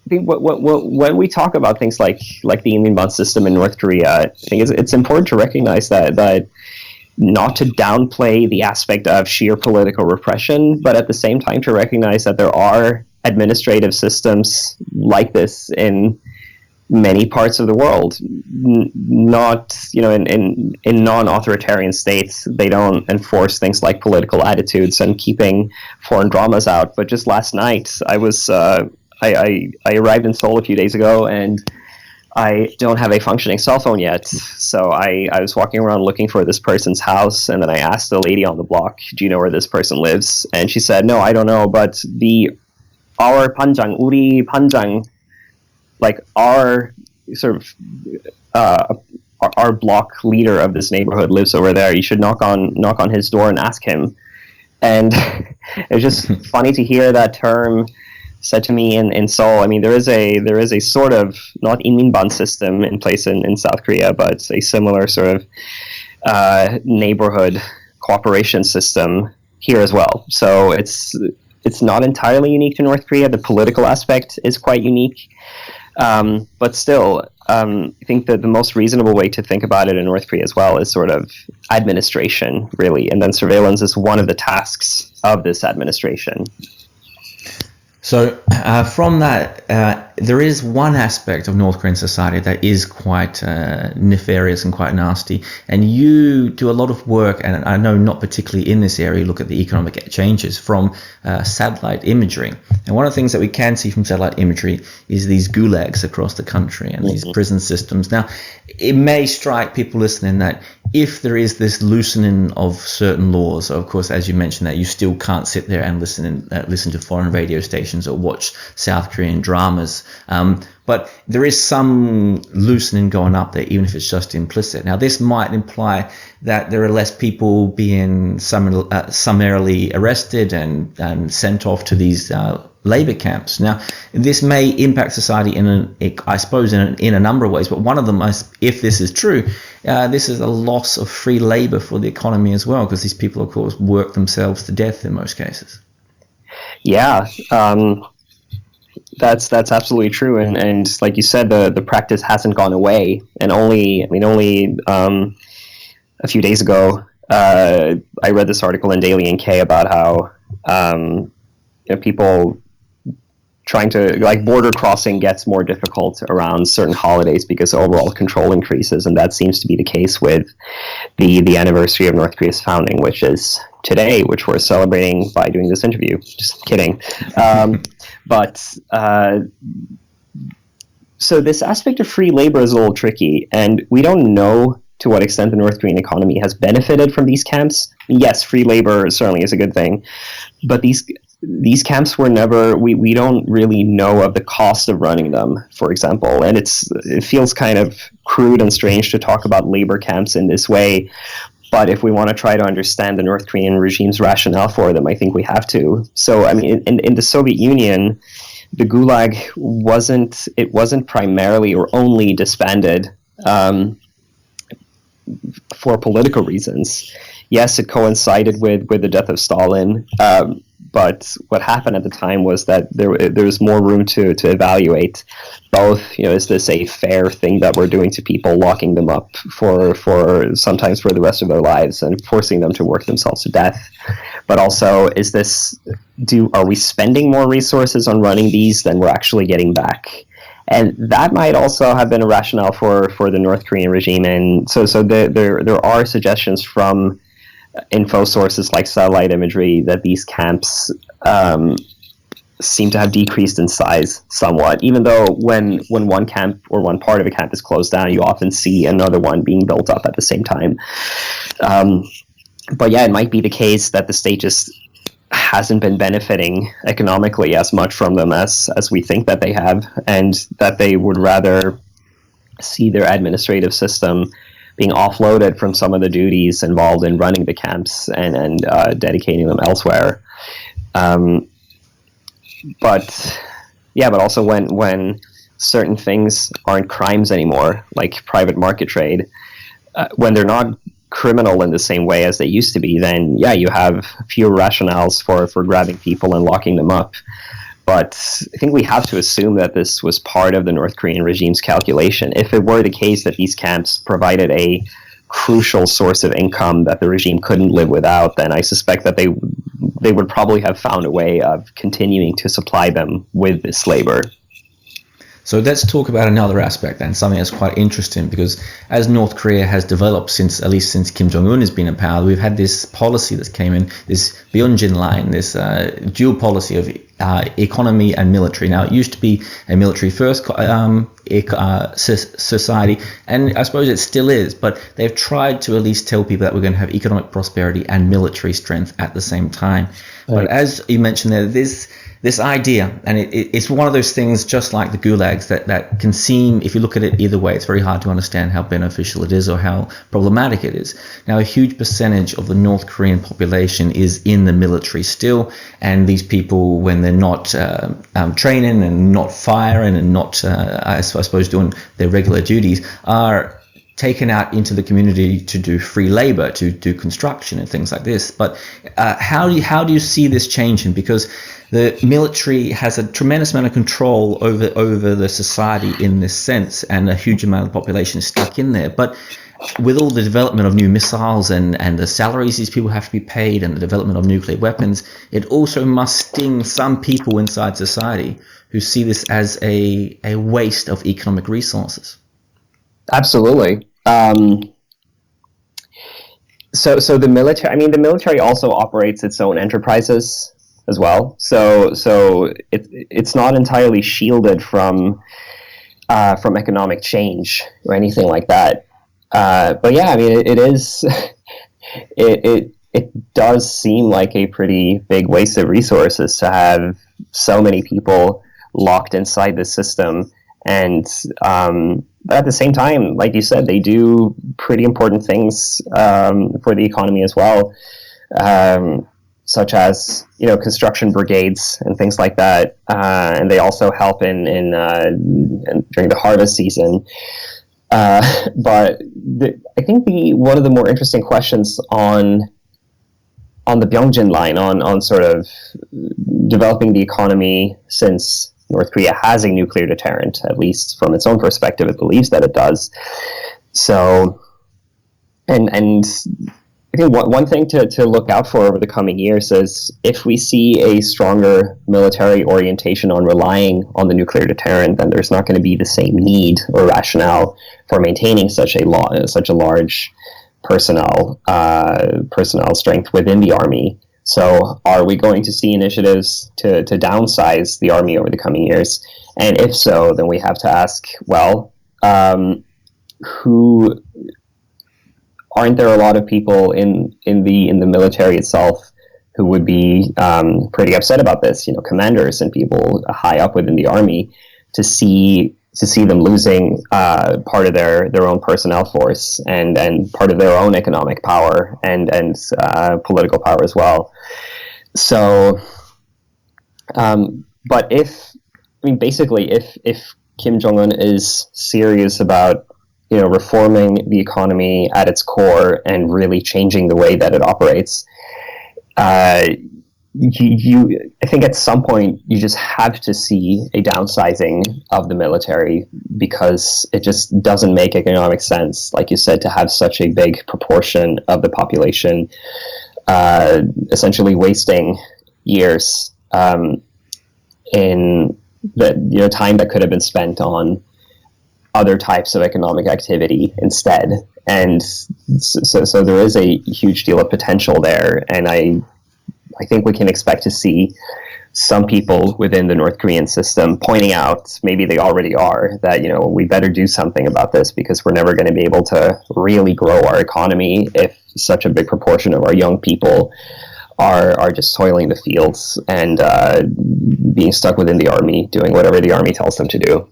I think when we talk about things like the Inmanban system in North Korea, I think it's important to recognize that not to downplay the aspect of sheer political repression, but at the same time to recognize that there are administrative systems like this in many parts of the world. Not, in non-authoritarian states, they don't enforce things like political attitudes and keeping foreign dramas out. But just last night, I arrived in Seoul a few days ago, and I don't have a functioning cell phone yet. So I was walking around looking for this person's house, and then I asked the lady on the block, "Do you know where this person lives?" And she said, "No, I don't know, but our panjang, uri panjang, like our sort of our block leader of this neighborhood lives over there. You should knock on his door and ask him." And it's just funny to hear that term said to me in Seoul. I mean, there is a sort of not Inmanban system in place in South Korea, but a similar sort of neighborhood cooperation system here as well. So it's not entirely unique to North Korea. The political aspect is quite unique, but still, I think that the most reasonable way to think about it in North Korea as well is sort of administration, really, and then surveillance is one of the tasks of this administration. So from that, there is one aspect of North Korean society that is quite nefarious and quite nasty. And you do a lot of work, and I know not particularly in this area, look at the economic changes from satellite imagery. And one of the things that we can see from satellite imagery is these gulags across the country and these prison systems. Now, it may strike people listening that if there is this loosening of certain laws, of course, as you mentioned, that you still can't sit there and listen to foreign radio stations or watch South Korean dramas. But there is some loosening going up there, even if it's just implicit. Now, this might imply that there are less people being summarily arrested and sent off to these labor camps. Now, this may impact society in a number of ways, but one of them, if this is true, this is a loss of free labor for the economy as well, because these people, of course, work themselves to death in most cases. Yeah, that's absolutely true, and like you said, the practice hasn't gone away, and only a few days ago, I read this article in Daily NK about how people trying to, like, border crossing gets more difficult around certain holidays because overall control increases, and that seems to be the case with the anniversary of North Korea's founding, which is today, which we're celebrating by doing this interview. Just kidding. So this aspect of free labor is a little tricky, and we don't know to what extent the North Korean economy has benefited from these camps. Yes, free labor certainly is a good thing, but these camps were never, we don't really know of the cost of running them, for example, and it feels kind of crude and strange to talk about labor camps in this way, but if we want to try to understand the North Korean regime's rationale for them, I think we have to. So, I mean, in the Soviet Union, the Gulag wasn't primarily or only disbanded for political reasons. Yes, it coincided with the death of Stalin, but what happened at the time was that there was more room to evaluate both, is this a fair thing that we're doing to people, locking them up for sometimes for the rest of their lives and forcing them to work themselves to death, but also, are we spending more resources on running these than we're actually getting back? And that might also have been a rationale for the North Korean regime. And so there are suggestions from info sources like satellite imagery that these camps seem to have decreased in size somewhat, even though when one camp or one part of a camp is closed down, you often see another one being built up at the same time. But yeah, it might be the case that the state just hasn't been benefiting economically as much from them as we think that they have, and that they would rather see their administrative system being offloaded from some of the duties involved in running the camps and dedicating them elsewhere. But also when certain things aren't crimes anymore, like private market trade, when they're not criminal in the same way as they used to be, then you have fewer rationales for grabbing people and locking them up. But I think we have to assume that this was part of the North Korean regime's calculation. If it were the case that these camps provided a crucial source of income that the regime couldn't live without, then I suspect that they would probably have found a way of continuing to supply them with this labor. So let's talk about another aspect then, something that's quite interesting, because as North Korea has developed at least since Kim Jong-un has been in power, we've had this policy that came in, this Byunjin line, this dual policy of economy and military. Now, it used to be a military-first society, and I suppose it still is, but they've tried to at least tell people that we're going to have economic prosperity and military strength at the same time. Right. But as you mentioned there, this idea, and it's one of those things just like the gulags that can seem, if you look at it either way, it's very hard to understand how beneficial it is or how problematic it is. Now, a huge percentage of the North Korean population is in the military still, and these people, when they're not training and not firing and not, I suppose, doing their regular duties, are taken out into the community to do free labor, to do construction and things like this. But how do you see this changing? Because the military has a tremendous amount of control over the society in this sense, and a huge amount of the population is stuck in there. But with all the development of new missiles and the salaries these people have to be paid and the development of nuclear weapons, it also must sting some people inside society who see this as a waste of economic resources. Absolutely. So the military also operates its own enterprises as well. So it's not entirely shielded from economic change or anything like that. But yeah, I mean, it is. It does seem like a pretty big waste of resources to have so many people locked inside the system, and but at the same time, like you said, they do pretty important things for the economy as well, such as construction brigades and things like that, and they also help in during the harvest season. But I think one of the more interesting questions on the Byungjin line, on sort of developing the economy, since North Korea has a nuclear deterrent, at least from its own perspective, it believes that it does. So, and I think one thing to look out for over the coming years is if we see a stronger military orientation on relying on the nuclear deterrent, then there's not going to be the same need or rationale for maintaining such a large personnel strength within the army. So are we going to see initiatives to downsize the army over the coming years? And if so, then we have to ask, well, who... Aren't there a lot of people in the military itself who would be pretty upset about this? You know, commanders and people high up within the army, to see them losing part of their own personnel force and part of their own economic power and political power as well. So, but if Kim Jong-un is serious about reforming the economy at its core and really changing the way that it operates, I think at some point you just have to see a downsizing of the military, because it just doesn't make economic sense, like you said, to have such a big proportion of the population essentially wasting years in the time that could have been spent on other types of economic activity instead. And so there is a huge deal of potential there, and I think we can expect to see some people within the North Korean system pointing out, maybe they already are, that we better do something about this, because we're never going to be able to really grow our economy if such a big proportion of our young people are just toiling the fields and being stuck within the army, doing whatever the army tells them to do.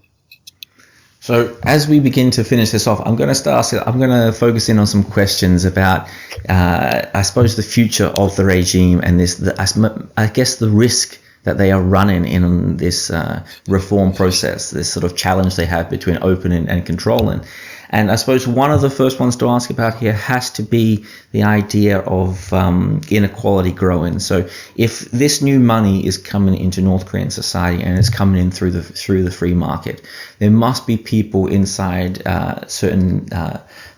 So as we begin to finish this off, I'm going to focus in on some questions about, I suppose, the future of the regime and I guess the risk that they are running in this reform process, this sort of challenge they have between opening and controlling. And I suppose one of the first ones to ask about here has to be the idea of inequality growing. So if this new money is coming into North Korean society and it's coming in through the free market, there must be people inside certain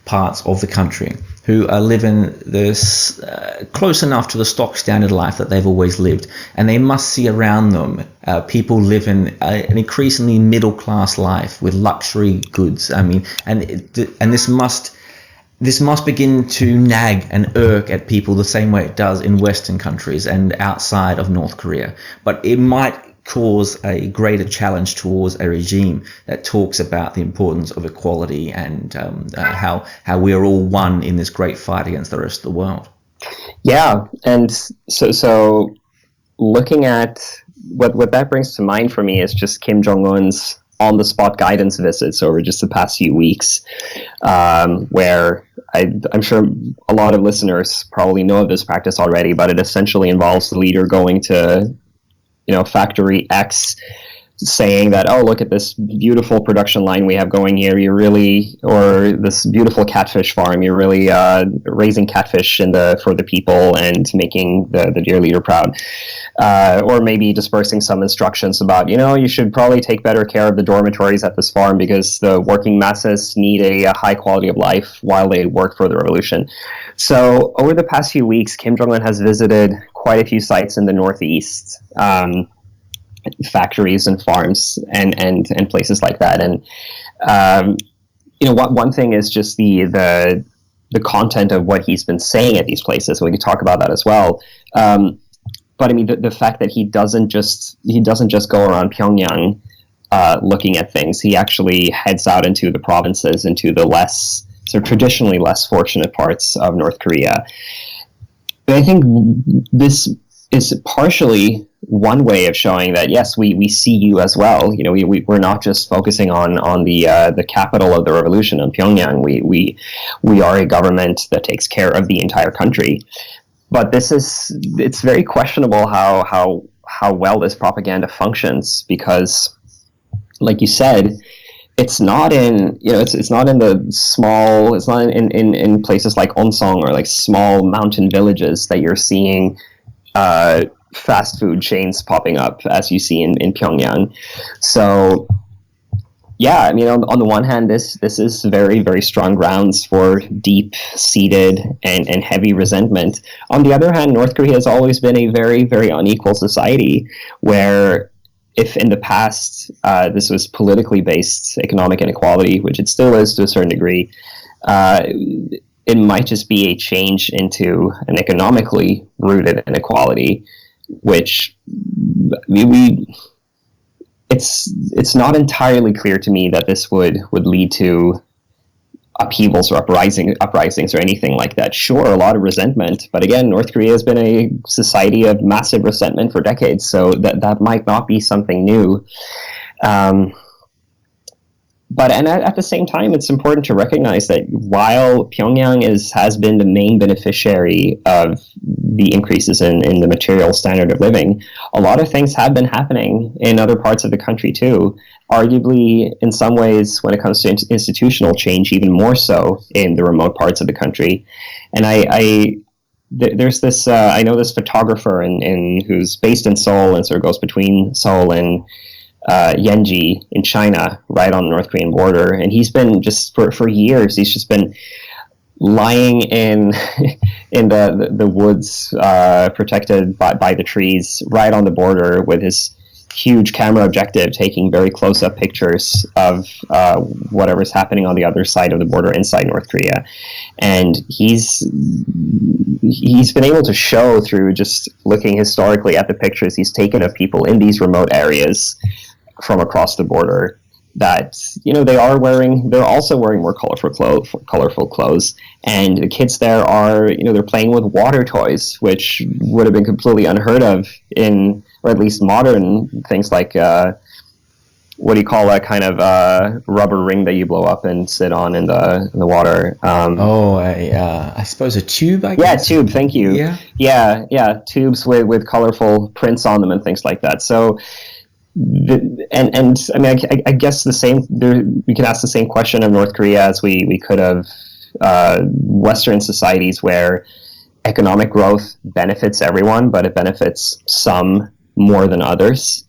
parts of the country who are living this close enough to the stock standard life that they've always lived, and they must see around them people living an increasingly middle class life with luxury goods. I mean, and this must begin to nag and irk at people the same way it does in Western countries and outside of North Korea. But it might cause a greater challenge towards a regime that talks about the importance of equality and how we are all one in this great fight against the rest of the world. Yeah, and so looking at what that brings to mind for me is just Kim Jong-un's on-the-spot guidance visits over just the past few weeks, where I'm sure a lot of listeners probably know of this practice already, but it essentially involves the leader going to factory X, saying that, oh, look at this beautiful production line we have going here, or this beautiful catfish farm, you're really raising catfish for the people and making the dear leader proud. Or maybe dispersing some instructions about, you should probably take better care of the dormitories at this farm because the working masses need a high quality of life while they work for the revolution. So over the past few weeks, Kim Jong-un has visited quite a few sites in the Northeast, factories and farms and places like that. And one thing is just the content of what he's been saying at these places. We could talk about that as well. But I mean, the fact that he doesn't just go around Pyongyang looking at things. He actually heads out into the provinces, into the traditionally less fortunate parts of North Korea. And I think this is partially one way of showing that, yes, we see you as well. We're not just focusing on the capital of the revolution, on Pyongyang. We are a government that takes care of the entire country. But it's very questionable how well this propaganda functions, because, like you said, it's not in places like Onsong or like small mountain villages that you're seeing fast food chains popping up as you see in Pyongyang. So Yeah, I mean, on the one hand, this is very, very strong grounds for deep-seated and heavy resentment. On the other hand, North Korea has always been a very, very unequal society where if in the past this was politically based economic inequality, which it still is to a certain degree, it might just be a change into an economically rooted inequality, which it's not entirely clear to me that this would lead to upheavals or uprisings or anything like that. Sure, a lot of resentment, but again, North Korea has been a society of massive resentment for decades, so that might not be something new. But at the same time, it's important to recognize that while Pyongyang has been the main beneficiary of the increases in the material standard of living, a lot of things have been happening in other parts of the country too. Arguably, in some ways, when it comes to institutional change, even more so in the remote parts of the country. And there's this, I know this photographer who's based in Seoul and sort of goes between Seoul and Yenji in China, right on the North Korean border, and he's been just for years. He's just been lying in the woods, protected by the trees, right on the border, with his huge camera objective, taking very close-up pictures of whatever's happening on the other side of the border inside North Korea. And he's been able to show through just looking historically at the pictures he's taken of people in these remote areas from across the border that, they're also wearing more colorful clothes, and the kids there are, they're playing with water toys, which would have been completely unheard of or at least modern things like what do you call that kind of rubber ring that you blow up and sit on in the water? I suppose a tube, I guess? Yeah, tube, thank you. Yeah, tubes with colorful prints on them and things like that. So, I mean, I guess we could ask the same question of North Korea as we could of Western societies, where economic growth benefits everyone, but it benefits some more than others.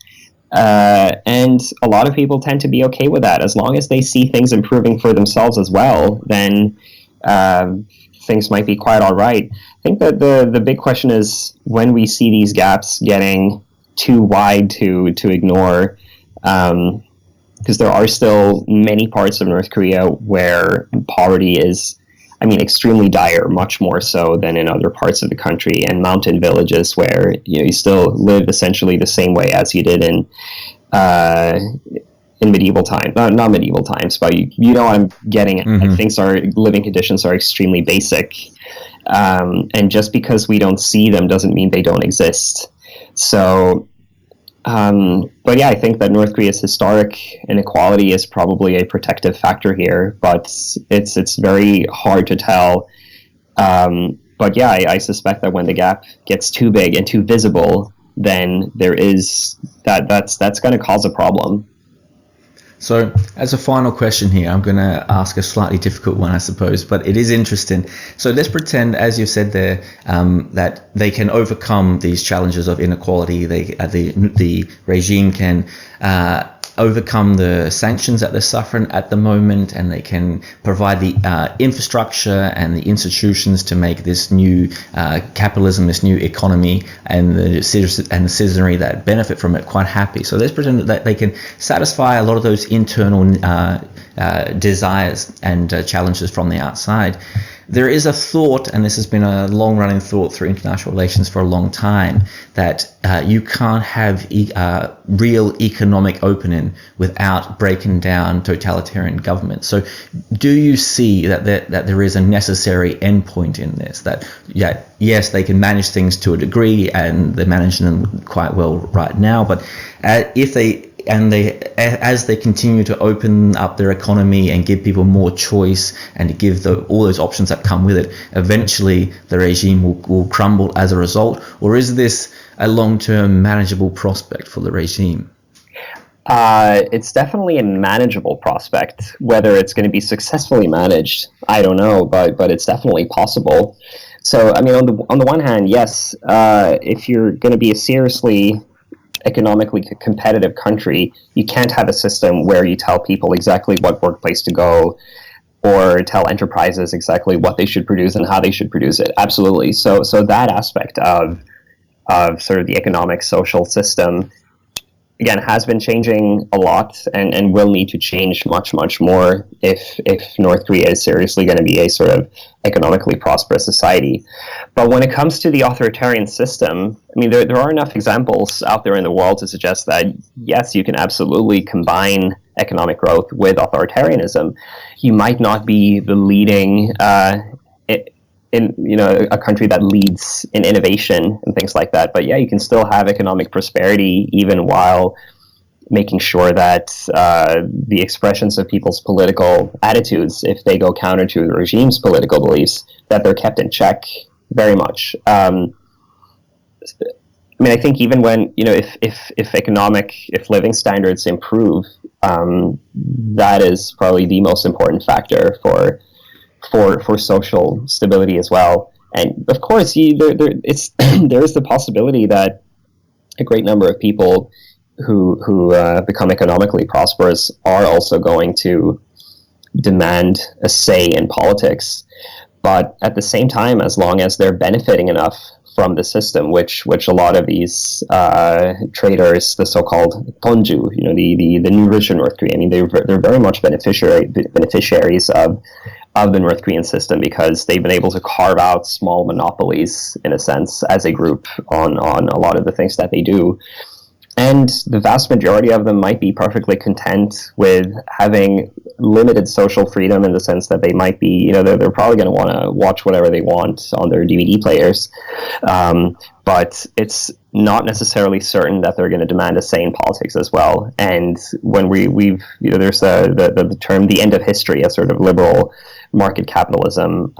And a lot of people tend to be okay with that. As long as they see things improving for themselves as well, then things might be quite all right. I think that the big question is when we see these gaps getting too wide to ignore, because there are still many parts of North Korea where poverty is, extremely dire, much more so than in other parts of the country, and mountain villages where you still live essentially the same way as you did in medieval times. Not medieval times, but you know what I'm getting at. Mm-hmm. Living conditions are extremely basic, and just because we don't see them doesn't mean they don't exist. So, but yeah, I think that North Korea's historic inequality is probably a protective factor here, but it's very hard to tell. But yeah, I suspect that when the gap gets too big and too visible, then there is that's going to cause a problem. So, as a final question here, I'm going to ask a slightly difficult one, I suppose, but it is interesting. So let's pretend, as you said there, that they can overcome these challenges of inequality. The regime can overcome the sanctions that they're suffering at the moment, and they can provide the infrastructure and the institutions to make this new capitalism, this new economy, and the citizenry that benefit from it quite happy. So let's pretend that they can satisfy a lot of those internal desires and challenges from the outside. There is a thought, and this has been a long-running thought through international relations for a long time, that you can't have real economic opening without breaking down totalitarian government. So do you see that there is a necessary endpoint in this? That, yes, they can manage things to a degree, and they're managing them quite well right now, but as they continue to open up their economy and give people more choice and to give all those options that come with it, eventually the regime will crumble as a result? Or is this a long-term manageable prospect for the regime? It's definitely a manageable prospect. Whether it's going to be successfully managed, I don't know, but it's definitely possible. So, on the one hand, yes, if you're going to be a seriously economically competitive country, you can't have a system where you tell people exactly what workplace to go, or tell enterprises exactly what they should produce and how they should produce it. Absolutely. So that aspect of sort of the economic social system, again, has been changing a lot and will need to change much, much more if North Korea is seriously going to be a sort of economically prosperous society. But when it comes to the authoritarian system, I mean, there are enough examples out there in the world to suggest that, yes, you can absolutely combine economic growth with authoritarianism. You might not be the leading in a country that leads in innovation and things like that, but yeah, you can still have economic prosperity even while making sure that the expressions of people's political attitudes, if they go counter to the regime's political beliefs, that they're kept in check very much. I mean, I think even when, if living standards improve, that is probably the most important factor for social stability as well. And of course, there is the possibility that a great number of people who become economically prosperous are also going to demand a say in politics. But at the same time, as long as they're benefiting enough from the system, which a lot of these traders, the so-called Tonju, the new rich in North Korea, I mean, they're very much beneficiaries of the North Korean system, because they've been able to carve out small monopolies, in a sense, as a group on a lot of the things that they do. And the vast majority of them might be perfectly content with having limited social freedom, in the sense that they might be, they're probably going to want to watch whatever they want on their DVD players. But it's not necessarily certain that they're going to demand a say in politics as well. And when there's the term the end of history, a sort of liberal market capitalism,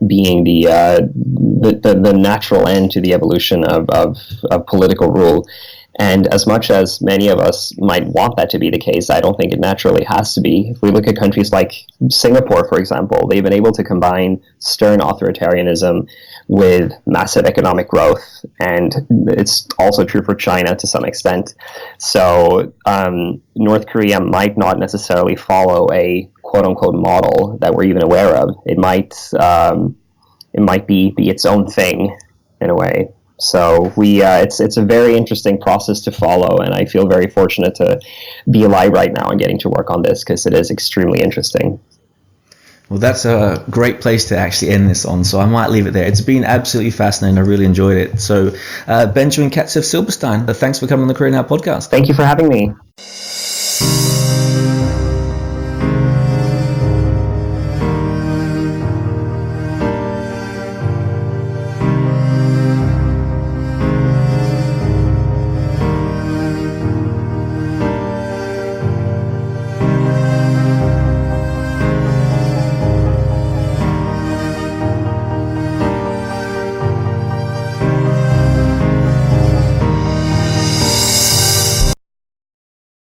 being the natural end to the evolution of political rule. And as much as many of us might want that to be the case, I don't think it naturally has to be. If we look at countries like Singapore, for example, they've been able to combine stern authoritarianism with massive economic growth, and it's also true for China to some extent. So North Korea might not necessarily follow a quote-unquote model that we're even aware of. It might be its own thing in a way. So it's a very interesting process to follow, and I feel very fortunate to be alive right now and getting to work on this, because it is extremely interesting. Well, that's a great place to actually end this on, so I might leave it there. It's been absolutely fascinating. I really enjoyed it. So, Benjamin Katzeff Silberstein, thanks for coming on the Career Now podcast. Thank you for having me.